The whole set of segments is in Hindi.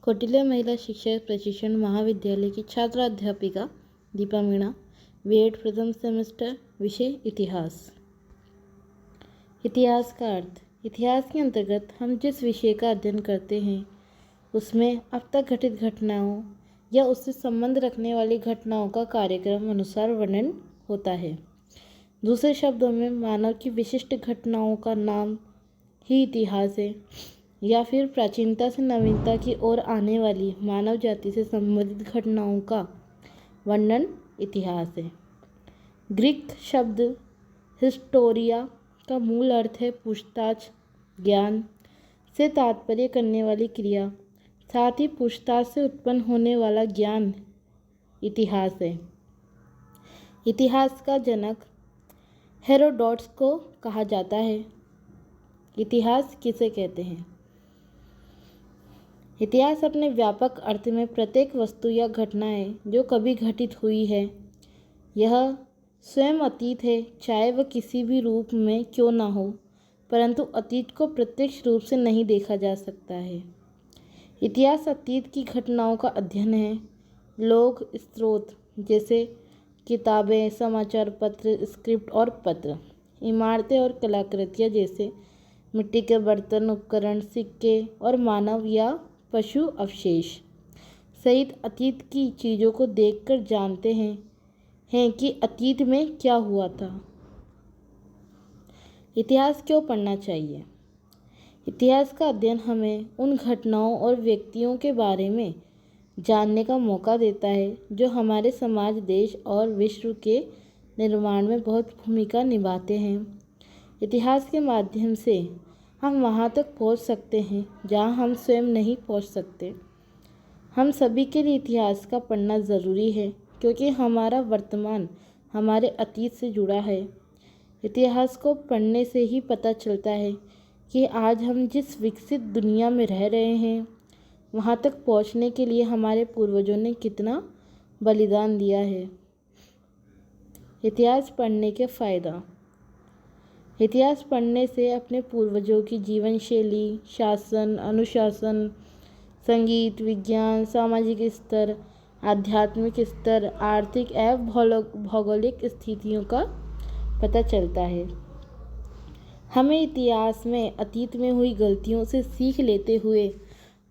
कौटिल्य महिला शिक्षा प्रशिक्षण महाविद्यालय की छात्रा अध्यापिका दीपा मीणा, बीएड प्रथम सेमेस्टर, विषय इतिहास। इतिहास का अर्थ। इतिहास के अंतर्गत हम जिस विषय का अध्ययन करते हैं उसमें अब तक घटित घटनाओं या उससे संबंध रखने वाली घटनाओं का कार्यक्रम अनुसार वर्णन होता है। दूसरे शब्दों में मानव की विशिष्ट घटनाओं का नाम ही इतिहास है, या फिर प्राचीनता से नवीनता की ओर आने वाली मानव जाति से संबंधित घटनाओं का वर्णन इतिहास है। ग्रीक शब्द हिस्टोरिया का मूल अर्थ है पूछताछ, ज्ञान से तात्पर्य करने वाली क्रिया, साथ ही पूछताछ से उत्पन्न होने वाला ज्ञान इतिहास है। इतिहास का जनक हेरोडोटस को कहा जाता है। इतिहास किसे कहते हैं? इतिहास अपने व्यापक अर्थ में प्रत्येक वस्तु या घटना है जो कभी घटित हुई है। यह स्वयं अतीत है, चाहे वह किसी भी रूप में क्यों ना हो, परंतु अतीत को प्रत्यक्ष रूप से नहीं देखा जा सकता है। इतिहास अतीत की घटनाओं का अध्ययन है। लोग स्रोत जैसे किताबें, समाचार पत्र, स्क्रिप्ट और पत्र, इमारतें और कलाकृतियाँ जैसे मिट्टी के बर्तन, उपकरण, सिक्के और मानव या पशु अवशेष सहित अतीत की चीज़ों को देखकर जानते हैं कि अतीत में क्या हुआ था। इतिहास क्यों पढ़ना चाहिए? इतिहास का अध्ययन हमें उन घटनाओं और व्यक्तियों के बारे में जानने का मौका देता है जो हमारे समाज, देश और विश्व के निर्माण में बहुत भूमिका निभाते हैं। इतिहास के माध्यम से हम वहाँ तक पहुँच सकते हैं जहाँ हम स्वयं नहीं पहुँच सकते। हम सभी के लिए इतिहास का पढ़ना ज़रूरी है क्योंकि हमारा वर्तमान हमारे अतीत से जुड़ा है। इतिहास को पढ़ने से ही पता चलता है कि आज हम जिस विकसित दुनिया में रह रहे हैं वहाँ तक पहुँचने के लिए हमारे पूर्वजों ने कितना बलिदान दिया है। इतिहास पढ़ने के फ़ायदा। इतिहास पढ़ने से अपने पूर्वजों की जीवन शैली, शासन, अनुशासन, संगीत, विज्ञान, सामाजिक स्तर, आध्यात्मिक स्तर, आर्थिक एवं भौगोलिक स्थितियों का पता चलता है। हमें इतिहास में अतीत में हुई गलतियों से सीख लेते हुए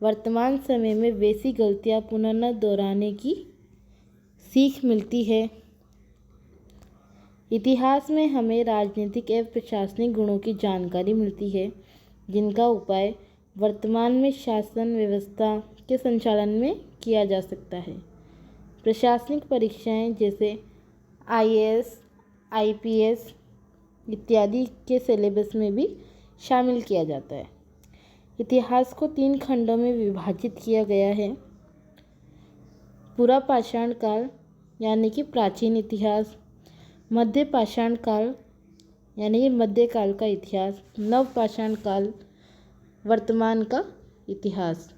वर्तमान समय में वैसी गलतियां पुनः न दोहराने की सीख मिलती है। इतिहास में हमें राजनीतिक एवं प्रशासनिक गुणों की जानकारी मिलती है जिनका उपाय वर्तमान में शासन व्यवस्था के संचालन में किया जा सकता है। प्रशासनिक परीक्षाएं जैसे IAS, IPS इत्यादि के सिलेबस में भी शामिल किया जाता है। इतिहास को 3 खंडों में विभाजित किया गया है। पूरा पाषाण काल यानी कि प्राचीन इतिहास, मध्य पाषाण काल यानी कि मध्यकाल का इतिहास, नव पाषाण काल वर्तमान का इतिहास।